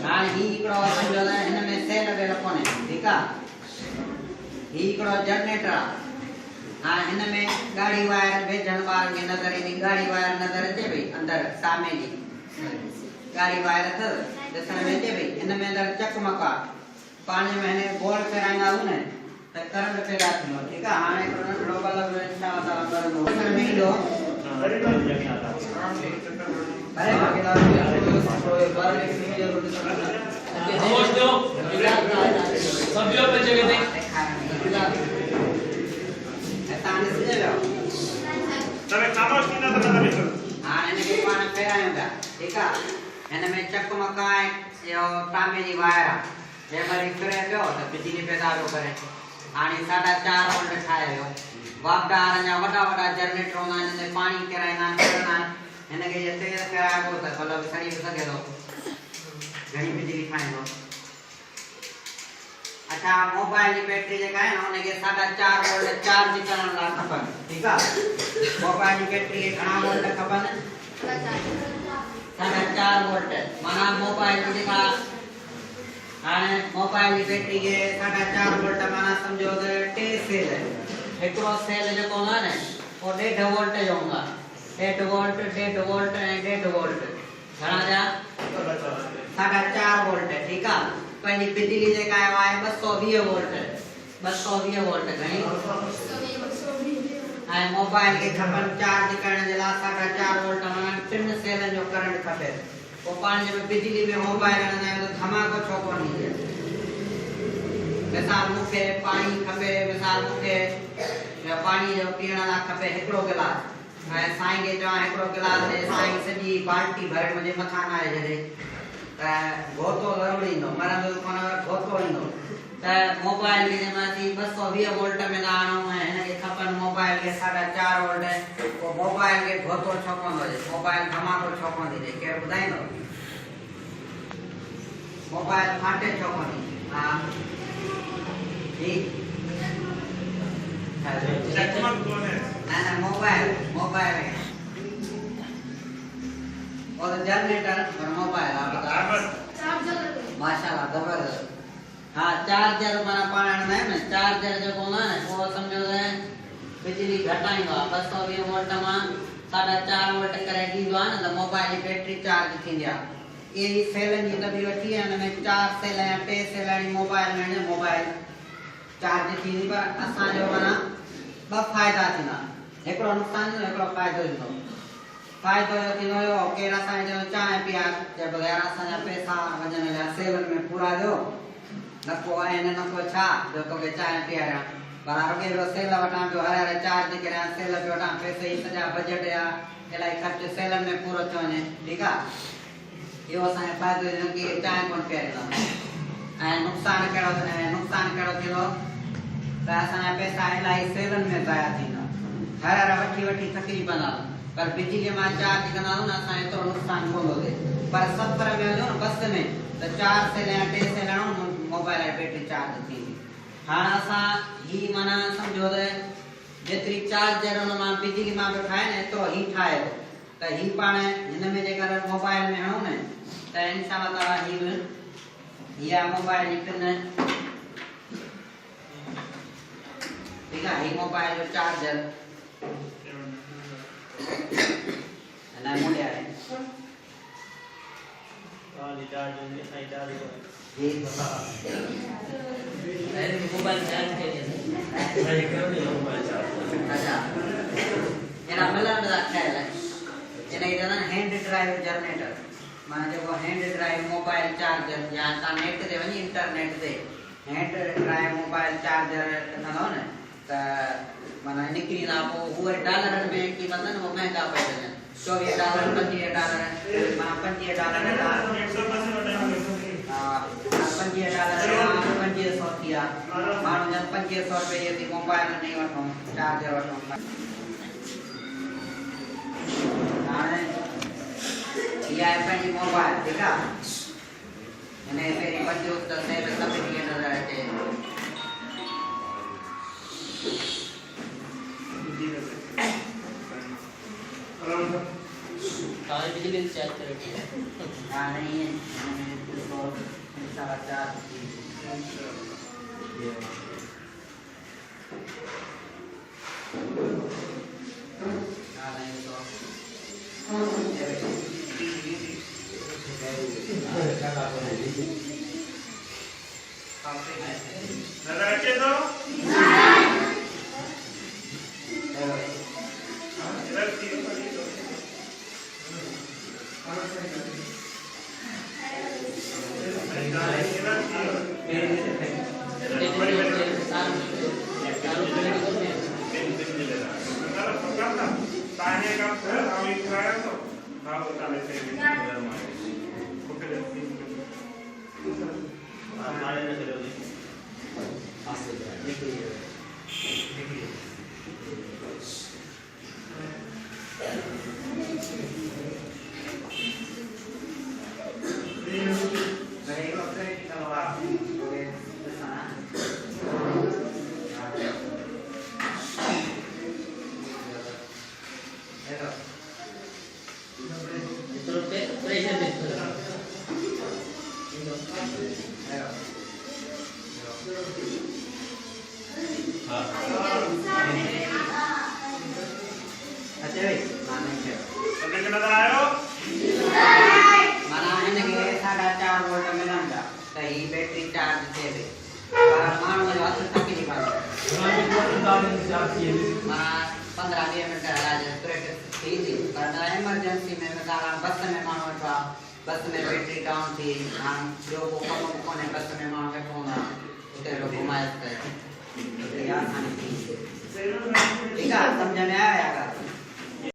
हाणे ही हिकिड़ो सम्झो त हिन में सेल वेल कोन्हे ठीकु आहे ही हिकिड़ो जनरेटर आहे हाणे हिन में ॻाढ़ी वायर भेजण ॿारनि खे नज़र ईंदी ॻाढ़ी वायर नज़र अचे पई अंदरि सामे जी ॻाढ़ी वायर अथव ॾिसण में अचे पई हिन में अंदरि चकमक आहे पाणी में हिन गोल फेराईंदा आहियूं न त करंट पैदा थींदो ठीकु आहे हाणे हिकिड़ो नंढिड़ो बल्ब इंशाअल्लाह ॿरंदो ॾिसण में ईंदो हिन में चकमक आहे इहो तांबे जी वायर आहे जंहिंमहिल फिरे पियो त बिजली पैदा पियो करे हाणे 4.5 वोल्ट ठाहे वियो वापदार अञा वॾा वॾा जनरेटर हूंदा आहिनि हिन में पाणी किराईंदा आहिनि फिरंदा आहिनि हिनखे जे तेल फिराइबो त बल्ब सड़ी बि सघे थो घणी बिजली ठाहींदो अच्छा मोबाइल जी बैटरी जेका आहे न हुनखे 4.5 वोल्ट चार्ज करण लाइ खपनि ठीकु आहे मोबाइल जी बैटरी खे घणा वोल्ट खपनि 4.5 वोल्ट माना मोबाइल जी जेका हाणे मोबाइल जी बैटरी खे 4.5 वोल्ट माना सम्झो त 2 सेल हिकिड़ो सेल जेको हूंदो आहे न उहो 1.5 वोल्ट जो हूंदो आहे 1.5 वोल्ट 1.5 वोल्ट ऐं 1.5 वोल्ट घणा थिया 4.5 वोल्ट ठीकु आहे पंहिंजी बिजली जेका आहे 220 वोल्ट 220 वोल्ट घणी ऐं मोबाइल खे खपनि चार्ज करण जे लाइ 4.5 वोल्ट माना 3 सेलनि जो करंट खपे पोइ पाण जब बिजली में मोबाइल हणंदा आहियूं त धमाको छो कोन ईंदो मिसाल मूंखे पाणी खपे मिसाल मूंखे पाणी जो पीअण लाइ खपे हिकिड़ो गिलास ऐं साईं खे चवां हिकिड़ो गिलास ॾे साईं सॼी बाल्टी भरे मुंहिंजे मथां न आहे जॾहिं त घोतो ज़रूरु ईंदो मरंदो कोन घोतो ईंदो त मोबाइल खे जंहिंमहिल 220 वोल्ट में था आणूं ऐं हिनखे खपनि मोबाइल खे 4.5 वोल्ट पोइ मोबाइल खे घोतो छो कोन थो अचे मोबाइल धमाको छो कोन थी थिए केरु ॿुधाईंदो मोबाइल फाटे छो कोन थी हा ठीक न मोबाइल और जनरेटर और मोबाइल माशाल्लाह जबरदस्त हाँ चार्जर माना पाण हणंदा आहियूं न चार्जर जेको हूंदो आहे न उहो सम्झो त बिजली घटाईंदो आहे 220 वोल्ट मां 4.5 वोल्ट करे ॾींदो आहे न त मोबाइल जी बैटरी चार्ज थींदी आहे इहे सेलनि जी दॿी वठी आहे हिन में 4 सेल या 2 सेल वारी मोबाइल में मोबाइल चार्ज थींदी पर असांजो माना 2 फ़ाइदा थींदा हिकिड़ो नुक़सान थींदो हिकिड़ो फ़ाइदो थींदो फ़ाइदो थींदो हुयो केरु असांखे चयो चांहि पिया चइबो यार असांजा पैसा वञण जा सेलनि में पूरा ॾियो न को आहिनि न को छा जो तोखे चांहि पीआरियां पर रुॻे पियो सेल वठां पियो हर चार्ज करियां सेल पियो वठां पैसे ई सॼा बजट जा इलाही ख़र्चु सेलनि में पूरो थो वञे ठीकु आहे इहो असांखे फ़ाइदो थींदो की चांहि कोन पीआरींदा ऐं नुक़सानु कहिड़ो थींदो त असांजा पैसा इलाही सेलनि में ज़ाया थींदा हर वठी थकी पवंदा पर बिजलीअ मां चार्ज कंदा न असां एतिरो नुक़सानु कोन थो थिए पर सफ़र में वञो न बस में त 4 सेल या 2 सेल हणो मोबाइल जी बैटरी चार्ज थींदी हाणे असां ही माना सम्झो त जेतिरी चार्जर हुन मां बिजली मां पियो ठाहे न एतिरो ही ठाहे थो त ही पाण हिन में जेकर मोबाइल में हणूं न त इंशाअल्लाह ताला ही इहा मोबाइल जी पिन ठीक है ही मोबाइल जो चार्जर ना मुड़े आ रहे वाली चार्ज में सही चार्ज हो ये बता अरे मोबाइल चार्ज के लिए सही कर दिया मोबाइल चार्ज अच्छा एना मिलन में रखा है एना इधर हैंड ड्राइव जनरेटर माने जो हैंड ड्राइव मोबाइल चार्जर या ता नेट दे वनी इंटरनेट दे हैंड ड्राइव मोबाइल चार्जर कंदो न त माना निकली ना वो हुए डॉलर में कीमत न वो महंगा पड़े $24 $25 माना $25 $25 थिया माण्हू जन $2500 जी मोबाइल नहीं वठो चार्जर वठो हाणे इहा आहे पंहिंजी मोबाइल ठीकु आहे हिन पहिरीं 75 सेल सभिनी नज़र अचे बिजली चार्ज करे हां नहीं है सारा चार्ज थी ये आ रहे तो रखे दो बैटरी चार्ज थे मान लो असर तक नहीं पाता 15-20 मिनट थी पर इमरजेंसी में बस में मानो बस में बैटरी डाउन थी जो को कम कोने बस में मानो के फोन उते लोग घुमाए थे आसानी थी ठीक है समझ में आया